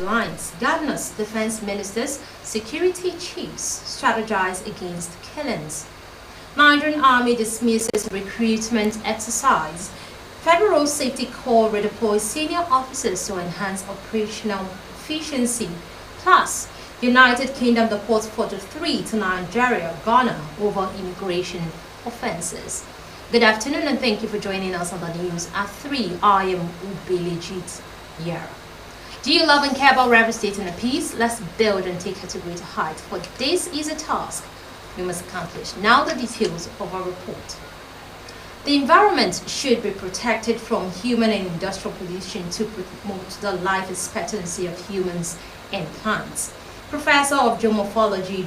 headlines. Governors, defense ministers, security chiefs strategize against killings. Nigerian Army dismisses recruitment exercise. Federal Safety Corps redeploys senior officers to enhance operational efficiency. Plus, United Kingdom deports 43 to Nigeria, Ghana over immigration offenses. Good afternoon and thank you for joining us on the news at 3. I am Ubeligit Yara. Do you love and care about Rstv State and peace? Let's build and take her to greater heights. For this is a task we must accomplish. Now the details of our report. The environment should be protected from human and industrial pollution to promote the life expectancy of humans and plants. Professor of Geomorphology,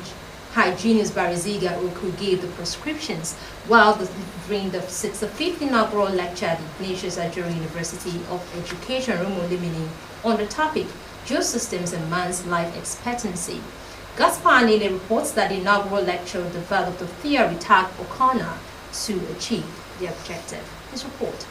Hygienist Bariziga Oku gave the prescriptions while during the 65th inaugural lecture at Ignatius Ajuru University of Education, Rumo on the topic Geosystems and Man's Life Expectancy. Gaspar Anile reports that the inaugural lecture developed a theory tagged O'Connor to achieve the objective. His report.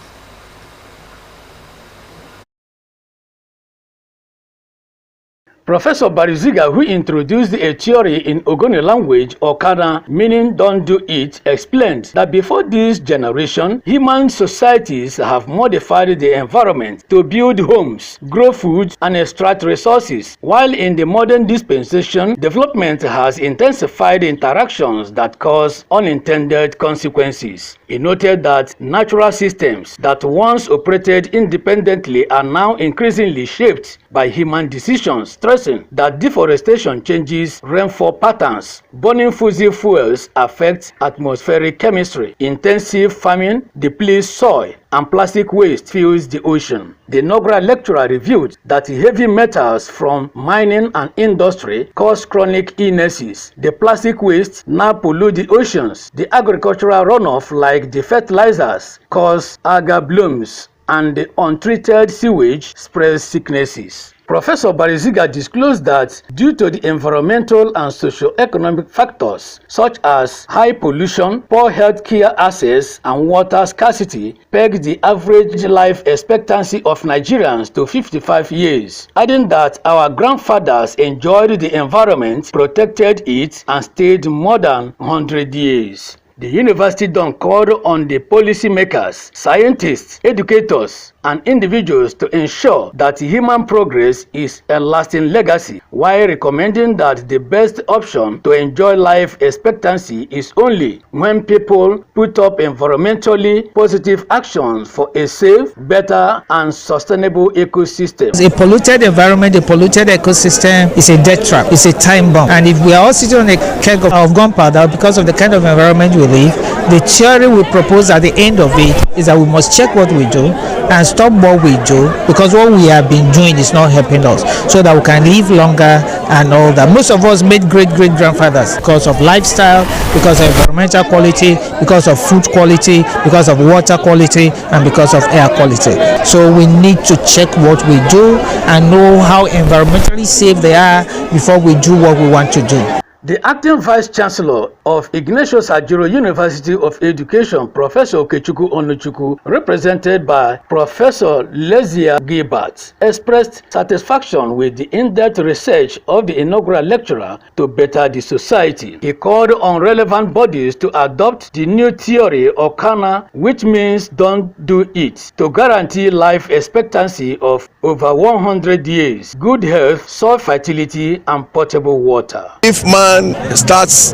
Professor Bariziga, who introduced a theory in Ogoni language, Okana, meaning don't do it, explained that before this generation, human societies have modified the environment to build homes, grow food, and extract resources, while in the modern dispensation, development has intensified interactions that cause unintended consequences. He noted that natural systems that once operated independently are now increasingly shaped by human decisions, stressing that deforestation changes rainfall patterns, burning fossil fuels affects atmospheric chemistry, intensive farming depletes soil, and plastic waste fills the ocean. The inaugural lecturer revealed that heavy metals from mining and industry cause chronic illnesses. The plastic waste now pollute the oceans. The agricultural runoff like the fertilizers cause algal blooms, and the untreated sewage spreads sicknesses. Professor Bariziga disclosed that due to the environmental and socio-economic factors such as high pollution, poor healthcare access, and water scarcity, pegged the average life expectancy of Nigerians to 55 years, adding that our grandfathers enjoyed the environment, protected it, and stayed more than 100 years. The university then called on the policymakers, scientists, educators, and individuals to ensure that human progress is a lasting legacy, while recommending that the best option to enjoy life expectancy is only when people put up environmentally positive actions for a safe, better, and sustainable ecosystem. A polluted environment, a polluted ecosystem is a death trap, it's a time bomb. And if we are all sitting on a keg of gunpowder because of the kind of environment we live, the theory we propose at the end of it is that we must check what we do and stop what we do, because what we have been doing is not helping us, so that we can live longer and all that. Most of us made great grandfathers because of lifestyle, because of environmental quality, because of food quality, because of water quality, and because of air quality. So we need to check what we do and know how environmentally safe they are before we do what we want to do. The acting vice chancellor of Ignatius Ajuru University of Education, Professor Okechukwu Onuchukwu, represented by Professor Lezia Gilbert, expressed satisfaction with the in-depth research of the inaugural lecturer to better the society. He called on relevant bodies to adopt the new theory Okana, which means don't do it, to guarantee life expectancy of over 100 years, good health, soil fertility, and potable water. If man starts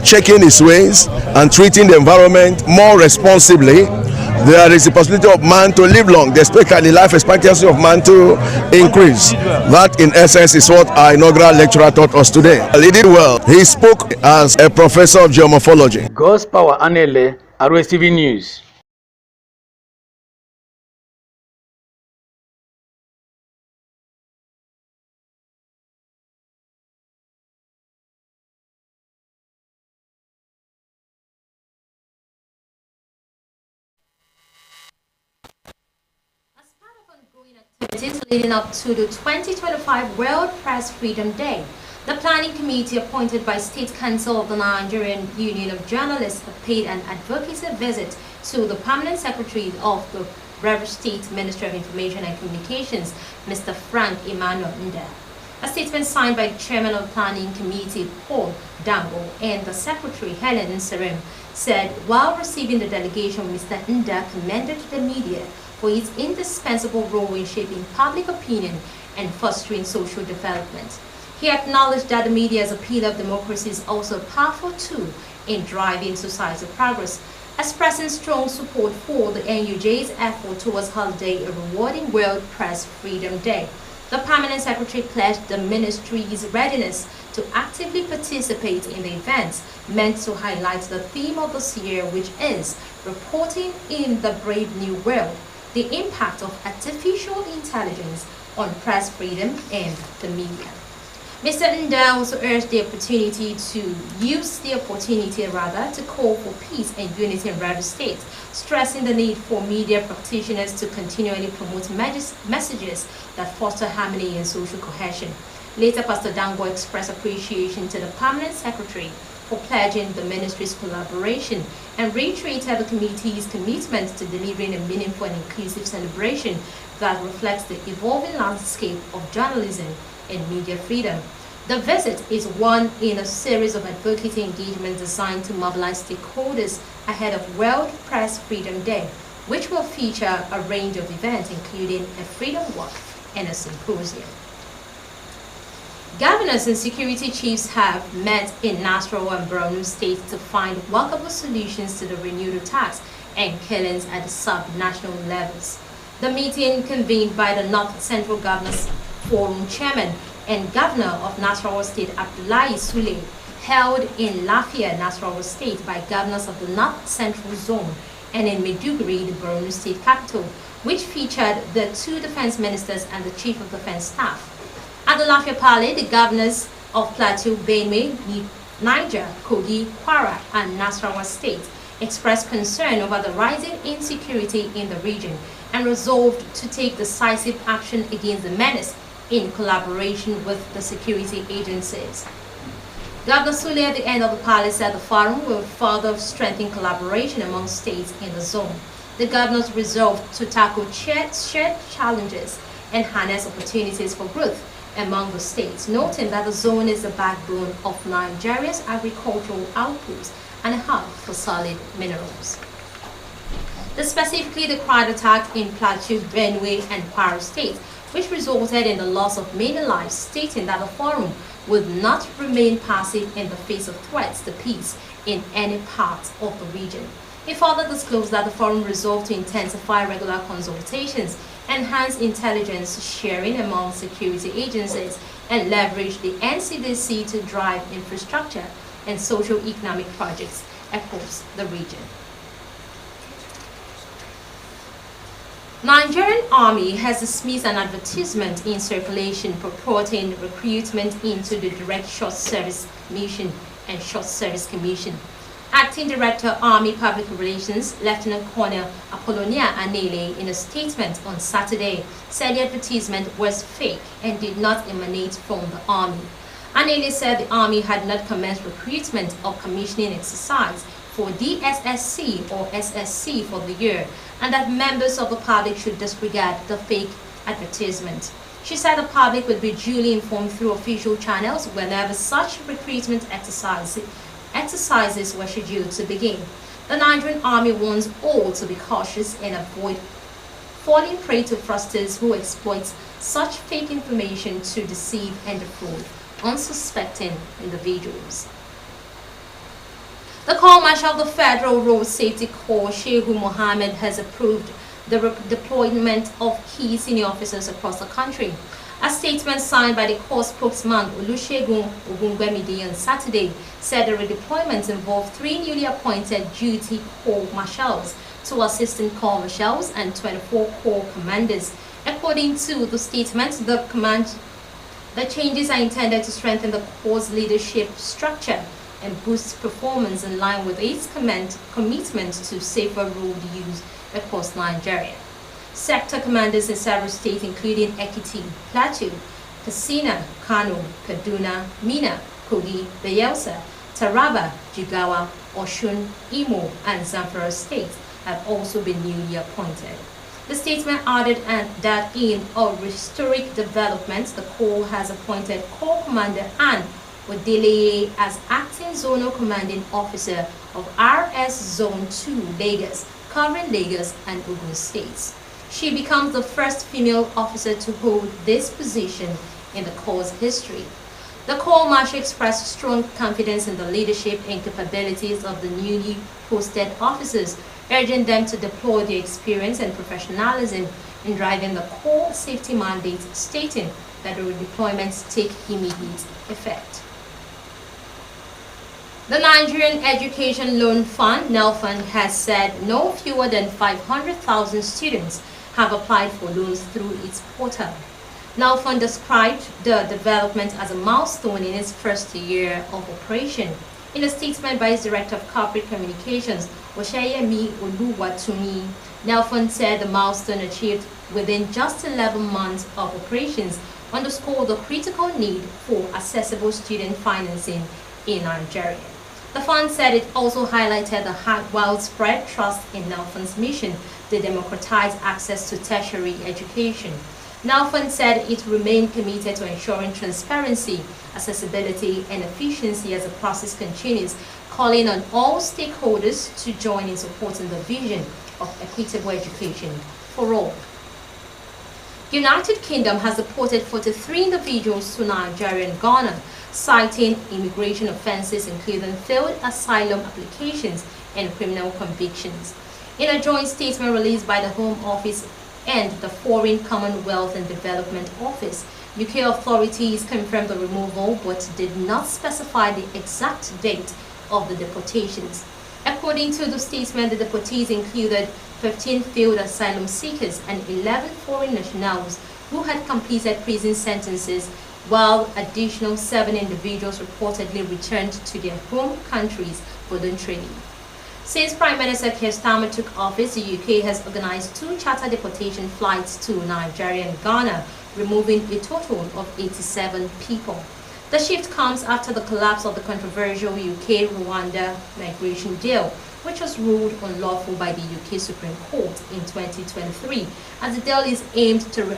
checking his ways and treating the environment more responsibly, there is the possibility of man to live long, the life expectancy of man to increase. That in essence is what our inaugural lecturer taught us today. He did well. He spoke as a professor of geomorphology. God's Power Anele, Rstv News. Activities leading up to the 2025 World Press Freedom Day, the planning committee appointed by State Council of the Nigerian Union of Journalists paid an advocacy visit to the permanent secretary of the Rivers State Minister of Information and Communications, Mr. Frank Emmanuel Nda. A statement signed by the Chairman of the Planning Committee, Paul Dango, and the Secretary, Helen Nserem, said while receiving the delegation, Mr. Nda commended the media for its indispensable role in shaping public opinion and fostering social development. He acknowledged that the media as a pillar of democracy is also a powerful tool in driving societal progress, expressing strong support for the NUJ's effort towards holiday a rewarding World Press Freedom Day. The Permanent Secretary pledged the Ministry's readiness to actively participate in the events meant to highlight the theme of this year, which is Reporting in the Brave New World, the impact of artificial intelligence on press freedom and the media. Mr. Nda also urged the opportunity to call for peace and unity in Rivers State, stressing the need for media practitioners to continually promote messages that foster harmony and social cohesion. Later, Pastor Dango expressed appreciation to the Permanent Secretary for pledging the ministry's collaboration and reiterated the committee's commitment to delivering a meaningful and inclusive celebration that reflects the evolving landscape of journalism and media freedom. The visit is one in a series of advocacy engagements designed to mobilize stakeholders ahead of World Press Freedom Day, which will feature a range of events including a freedom walk and a symposium. Governors and security chiefs have met in Nasarawa and Borno states to find workable solutions to the renewed attacks and killings at the sub-national levels. The meeting, convened by the North Central Governors Forum Chairman and Governor of Nasarawa State Abdullahi Sule, held in Lafia, Nasarawa State by governors of the North Central Zone, and in Maiduguri, the Borno State capital, which featured the two defense ministers and the Chief of Defense Staff. At the Lafia Parley, the governors of Plateau, Benue, Niger, Kogi, Kwara, and Nasarawa State expressed concern over the rising insecurity in the region and resolved to take decisive action against the menace in collaboration with the security agencies. Governor Sule at the end of the parley said the forum will further strengthen collaboration among states in the zone. The governors resolved to tackle shared challenges and harness opportunities for growth among the states, noting that the zone is the backbone of Nigeria's agricultural outputs and a hub for solid minerals. Specifically, the cried attack in Plateau, Benue, and Kwara states, which resulted in the loss of many lives, stating that the forum would not remain passive in the face of threats to peace in any part of the region. He further disclosed that the forum resolved to intensify regular consultations, enhance intelligence sharing among security agencies, and leverage the NCDC to drive infrastructure and socio-economic projects across the region. Nigerian Army has dismissed an advertisement in circulation purporting recruitment into the Direct Short Service Mission and Short Service Commission. Acting Director, Army Public Relations, Lieutenant Colonel Apollonia Anele, in a statement on Saturday, said the advertisement was fake and did not emanate from the Army. Anele said the Army had not commenced recruitment or commissioning exercise for DSSC or SSC for the year, and that members of the public should disregard the fake advertisement. She said the public will be duly informed through official channels whenever such recruitment exercises were scheduled to begin. The Nigerian Army wants all to be cautious and avoid falling prey to fraudsters who exploit such fake information to deceive and defraud unsuspecting individuals. The Corps Marshal of the Federal Road Safety Corps, Shehu Mohammed, has approved the deployment of key senior officers across the country. A statement signed by the Corps spokesman Olusegun Ogungbemide on Saturday said the redeployments involved 3 newly appointed duty Corps Marshals, 2 assistant Corps Marshals, and 24 Corps Commanders. According to the statement, the changes are intended to strengthen the Corps' leadership structure and boost performance in line with its commitment to safer road use across Nigeria. Sector commanders in several states, including Ekiti, Plateau, Katsina, Kano, Kaduna, Minna, Kogi, Bayelsa, Taraba, Jigawa, Osun, Imo, and Zamfara states have also been newly appointed. The statement added that in a historic development, the Corps has appointed Corps Commander Anne Odeleye as acting zonal commanding officer of RS Zone 2 Lagos, covering Lagos and Ogun states. She becomes the first female officer to hold this position in the Corps' history. The Corps Marshal expressed strong confidence in the leadership and capabilities of the newly posted officers, urging them to deploy their experience and professionalism in driving the Corps safety mandate, stating that the redeployments take immediate effect. The Nigerian Education Loan Fund, NELFund, has said no fewer than 500,000 students have applied for loans through its portal. NELFund described the development as a milestone in its first year of operation. In a statement by its Director of Corporate Communications, Oshayemi Oluwatumi, NELFund said the milestone achieved within just 11 months of operations underscored the critical need for accessible student financing in Nigeria. The fund said it also highlighted the widespread trust in NELFund's mission to democratize access to tertiary education. NELFund said it remained committed to ensuring transparency, accessibility, and efficiency as the process continues, calling on all stakeholders to join in supporting the vision of equitable education for all. United Kingdom has deported 43 individuals to Nigeria and Ghana, citing immigration offenses including failed asylum applications and criminal convictions. In a joint statement released by the Home Office and the Foreign Commonwealth and Development Office, UK authorities confirmed the removal but did not specify the exact date of the deportations. According to the statement, the deportees included 15 failed asylum seekers and 11 foreign nationals who had completed prison sentences, while additional 7 individuals reportedly returned to their home countries voluntarily. Since Prime Minister Keir Starmer took office, the UK has organized 2 charter deportation flights to Nigeria and Ghana, removing a total of 87 people. The shift comes after the collapse of the controversial UK-Rwanda migration deal, which was ruled unlawful by the UK Supreme Court in 2023, as the deal is aimed to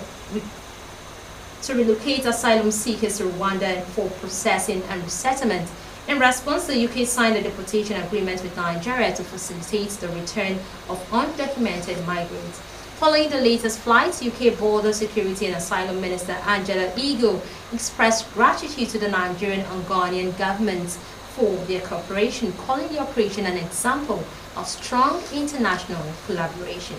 relocate asylum seekers to Rwanda for processing and resettlement. In response, the UK signed a deportation agreement with Nigeria to facilitate the return of undocumented migrants. Following the latest flights, UK Border Security and Asylum Minister Angela Igbo expressed gratitude to the Nigerian and Ghanaian governments for their cooperation, calling the operation an example of strong international collaboration.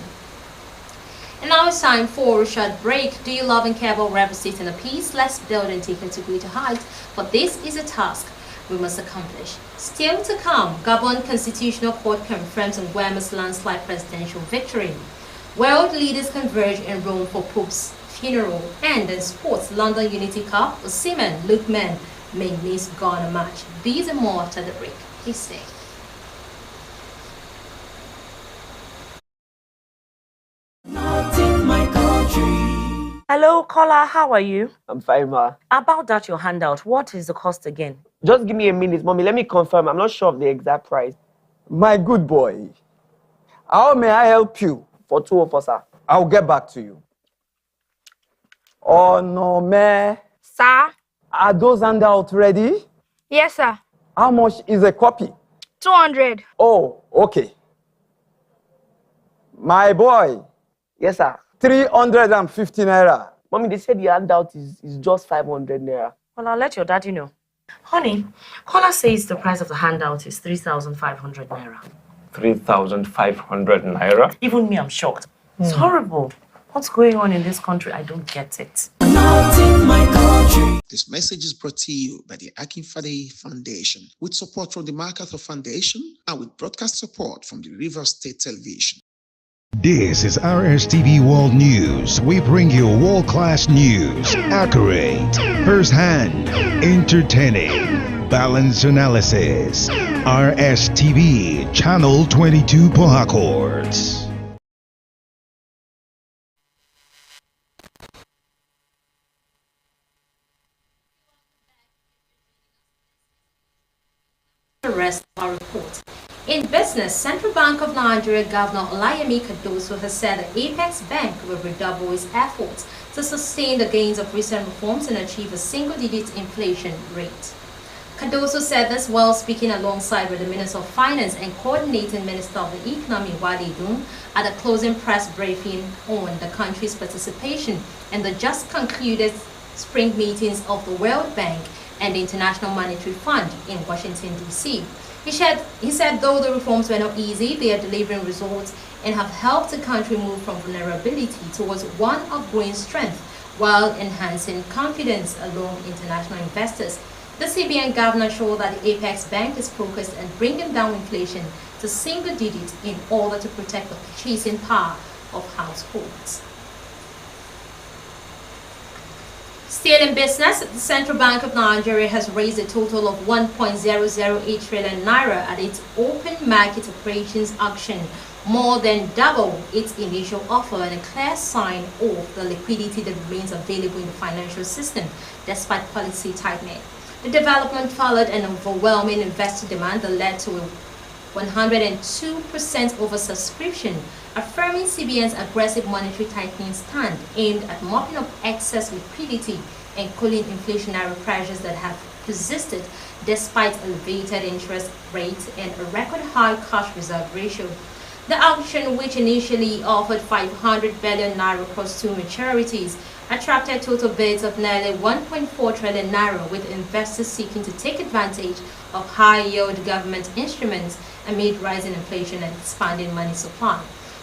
And now it's time for a short break. Do you love and care about Rstv State and the peace? Let's build and take it to greater heights. But this is a task we must accomplish. Still to come, Gabon Constitutional Court confirms Nguema's landslide presidential victory. World leaders converge in Rome for Pope's funeral. And in sports, London Unity Cup, Osimhen, Lookman may miss Ghana match. These and more after the break. Please stay. Hello, caller. How are you? I'm fine, ma. About that, your handout, what is the cost again? Just give me a minute, mommy. Let me confirm. I'm not sure of the exact price. My good boy, how may I help you? For 2 of us, sir. I'll get back to you. Oh no, man. Sir? Are those handouts ready? Yes, sir. How much is a copy? 200. Oh, okay. My boy, Yes, sir. 350 naira. Mommy, they said the handout is just 500 naira. Well, I'll let your daddy know. Honey, caller says the price of the handout is 3,500 naira. 3,500 naira? Even me, I'm shocked. It's horrible. What's going on in this country? I don't get it. This message is brought to you by the Akinfade Foundation, with support from the MacArthur Foundation and with broadcast support from the Rivers State Television. This is Rstv World News. We bring you world-class news, accurate, first-hand, entertaining, balanced analysis. Rstv, Channel 22 Port Harcourt. The rest of our report. In business, Central Bank of Nigeria Governor Olayemi Cardoso has said that Apex Bank will redouble its efforts to sustain the gains of recent reforms and achieve a single-digit inflation rate. Cardoso said this while speaking alongside with the Minister of Finance and Coordinating Minister of the Economy, Wale Edun, at a closing press briefing on the country's participation in the just concluded spring meetings of the World Bank and the International Monetary Fund in Washington, D.C. He said though the reforms were not easy, they are delivering results and have helped the country move from vulnerability towards one of growing strength while enhancing confidence among international investors. The CBN governor showed that the Apex Bank is focused on bringing down inflation to single digits in order to protect the purchasing power of households. Still in business, the Central Bank of Nigeria has raised a total of 1.008 trillion naira at its open market operations auction, more than double its initial offer and a clear sign of the liquidity that remains available in the financial system despite policy tightening. The development followed an overwhelming investor demand that led to a 102% oversubscription, affirming CBN's aggressive monetary tightening stand aimed at mopping up excess liquidity and cooling inflationary pressures that have persisted despite elevated interest rates and a record high cash reserve ratio. The auction, which initially offered 500 billion naira across two maturities, attracted total bids of nearly 1.4 trillion naira, with investors seeking to take advantage of high-yield government instruments amid rising inflation and expanding money supply.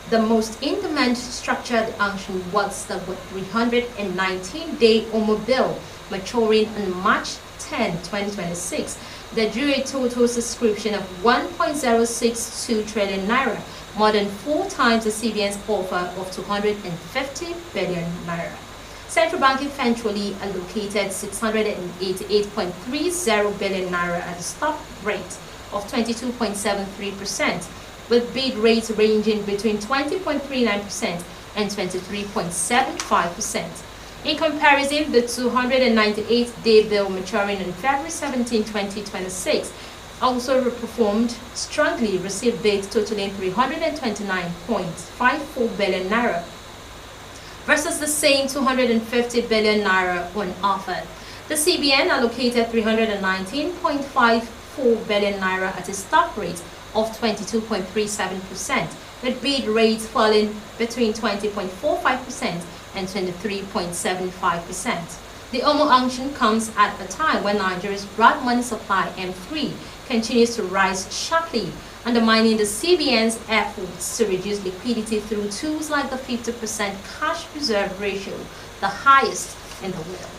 The most in-demand structured auction was the 319-day OMO bill maturing on March 10, 2026, that drew a total subscription of 1.062 trillion naira, more than 4 times the CBN's offer of 250 billion naira. Central Bank eventually allocated 688.30 billion naira at a stop rate of 22.73%, with bid rates ranging between 20.39% and 23.75%. In comparison, the 298-day bill maturing on February 17, 2026, also performed strongly, received bids totaling 329.54 billion naira versus the same 250 billion naira on offer. The CBN allocated 319.54 billion naira at a stock rate of 22.37%, with bid rates falling between 20.45% and 23.75%. The OMO auction comes at a time when Nigeria's broad money supply M3 continues to rise sharply, undermining the CBN's efforts to reduce liquidity through tools like the 50% cash reserve ratio, the highest in the world.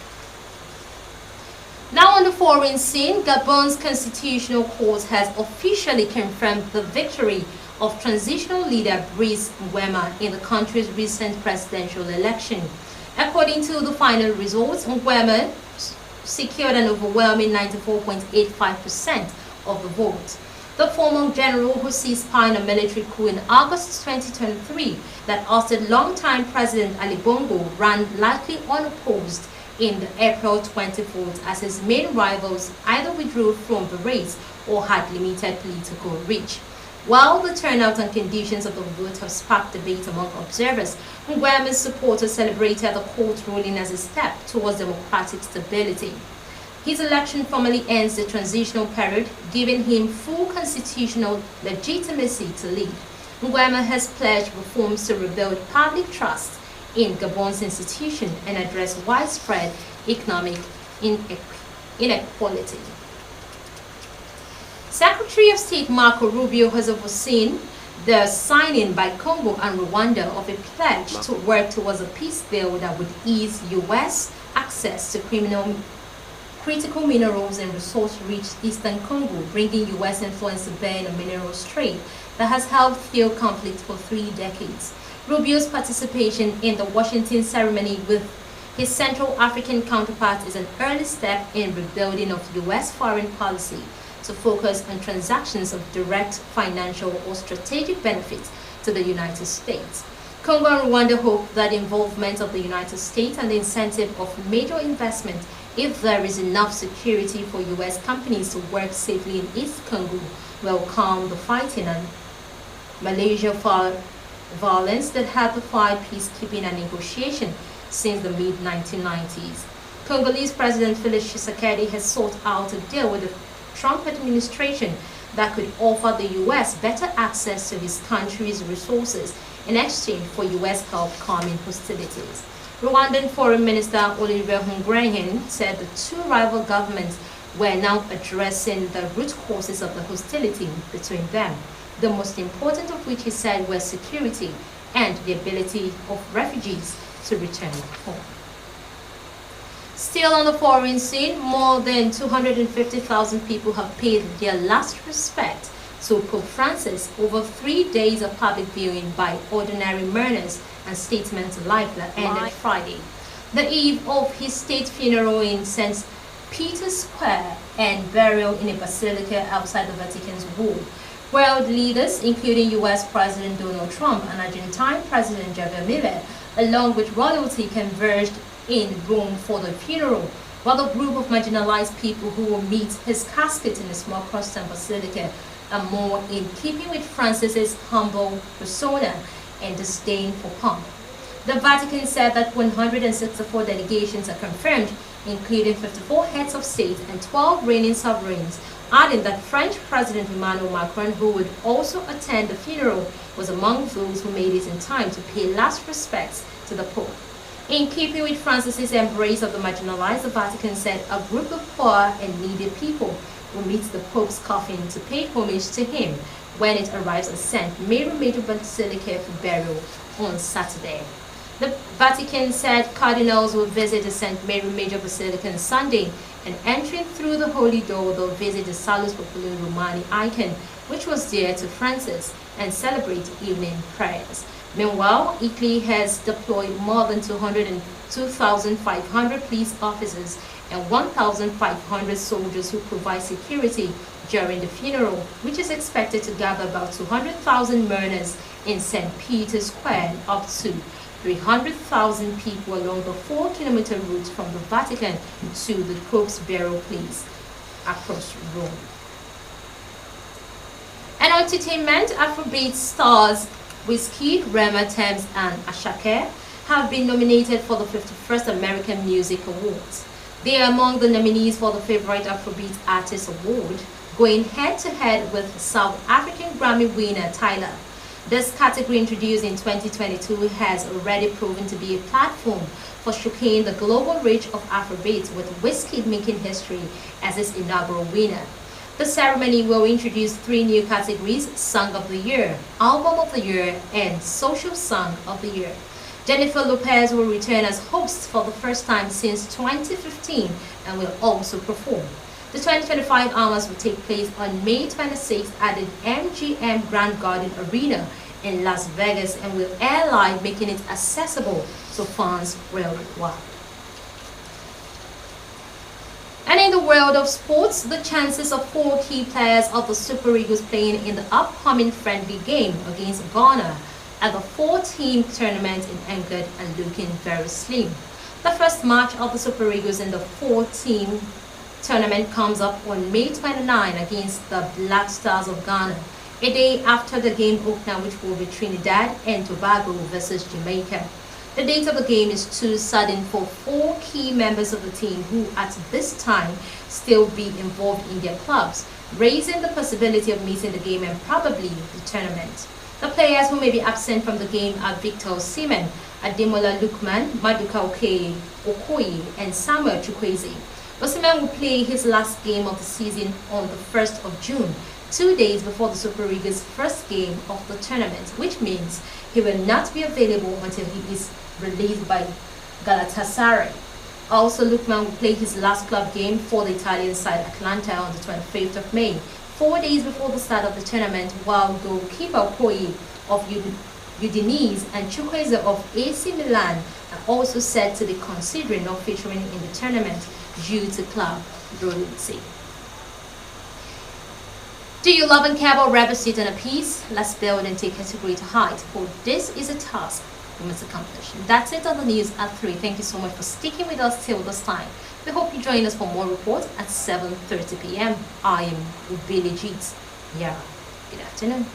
Now on the foreign scene, Gabon's Constitutional Court has officially confirmed the victory of transitional leader Brice Nguema in the country's recent presidential election. According to the final results, Nguema secured an overwhelming 94.85% of the vote. The former general, who seized power in a military coup in August 2023 that ousted longtime President Ali Bongo, ran likely unopposed in the April 24th as his main rivals either withdrew from the race or had limited political reach. While the turnout and conditions of the vote have sparked debate among observers, Nguema's supporters celebrated the court ruling as a step towards democratic stability. His election formally ends the transitional period, giving him full constitutional legitimacy to lead. Nguema has pledged reforms to rebuild public trust in Gabon's institution and address widespread economic inequality. Secretary of State Marco Rubio has overseen the signing by Congo and Rwanda of a pledge to work towards a peace deal that would ease U.S. access to critical minerals in resource-rich eastern Congo, bringing U.S. influence to bear in a minerals trade that has helped fuel conflict for 3 decades. Rubio's participation in the Washington ceremony with his Central African counterpart is an early step in rebuilding of U.S. foreign policy to focus on transactions of direct financial or strategic benefit to the United States. Congo and Rwanda hope that involvement of the United States and the incentive of major investment if there is enough security for U.S. companies to work safely in East Congo, will calm the fighting and Malaysia fought violence that had defied peacekeeping and negotiation since the mid-1990s. Congolese President Felix Tshisekedi has sought out a deal with the Trump administration that could offer the U.S. better access to his country's resources in exchange for U.S. help calming hostilities. Rwandan Foreign Minister Olivier Nduhungirehe said the two rival governments were now addressing the root causes of the hostility between them, the most important of which he said were security and the ability of refugees to return home. Still on the foreign scene, more than 250,000 people have paid their last respect to Pope Francis over 3 days of public viewing by ordinary mourners and statesmen alike that ended Friday, the eve of his state funeral in St. Peter's Square and burial in a basilica outside the Vatican's wall. World leaders, including U.S. President Donald Trump and Argentine President Javier Milei, along with royalty, converged in Rome for the funeral, while a group of marginalized people who will meet his casket in a small Protestant basilica are more in keeping with Francis's humble persona and disdain for pomp. The Vatican said that 164 delegations are confirmed, including 54 heads of state and 12 reigning sovereigns, adding that French President Emmanuel Macron, who would also attend the funeral, was among those who made it in time to pay last respects to the Pope. In keeping with Francis's embrace of the marginalized, the Vatican said a group of poor and needy people will meet the Pope's coffin to pay homage to him when it arrives at St. Mary Major Basilica for burial on Saturday. The Vatican said cardinals will visit the St. Mary Major Basilica on Sunday, and entering through the Holy Door, they'll visit the Salus Populi Romani icon, which was dear to Francis, and celebrate evening prayers. Meanwhile, Italy has deployed more than 2,500 police officers and 1,500 soldiers who provide security during the funeral, which is expected to gather about 200,000 mourners in St. Peter's Square, up to 300,000 people along the 4-kilometer route from the Vatican to the Pope's burial place across Rome. And entertainment, Afrobeat stars Wizkid, Rema, Tems, and Asake have been nominated for the 51st American Music Awards. They are among the nominees for the Favorite Afrobeat Artist Award, going head-to-head with South African Grammy winner Tyler. This category, introduced in 2022, has already proven to be a platform for showcasing the global reach of Afrobeat, with Wizkid making history as its inaugural winner. The ceremony will introduce 3 new categories: Song of the Year, Album of the Year, and Social Song of the Year. Jennifer Lopez will return as host for the first time since 2015 and will also perform. The 2025 Awards will take place on May 26th at the MGM Grand Garden Arena in Las Vegas and will air live, making it accessible to fans worldwide. And in the world of sports, the chances of 4 key players of the Super Eagles playing in the upcoming friendly game against Ghana at the 4-team tournament in England are looking very slim. The first match of the Super Eagles in the 4-team tournament comes up on May 29 against the Black Stars of Ghana, a day after the game opener, which will be Trinidad and Tobago versus Jamaica. The date of the game is too sudden for 4 key members of the team who at this time still be involved in their clubs, raising the possibility of missing the game and probably the tournament. The players who may be absent from the game are Victor Osimhen, Ademola Lookman, Maduka Okoye, and Samuel Chukwueze. Osimhen will play his last game of the season on the 1st of June, 2 days before the Super Eagles' first game of the tournament, which means he will not be available until he is released by Galatasaray. Also, Lookman will play his last club game for the Italian side Atalanta on the 25th of May, 4 days before the start of the tournament, while goalkeeper Okoye of Udinese and Chukwueze of AC Milan are also said to be considering not featuring in the tournament due to club royalty. Do you love and care about rebel state and a peace? Let's build and take category to height, for this is a task we must accomplish. That's it on the news at 3. Thank you so much for sticking with us till this time. We hope you join us for more reports at 7:30 p.m. I am Ubele Jeets. Yeah, good afternoon.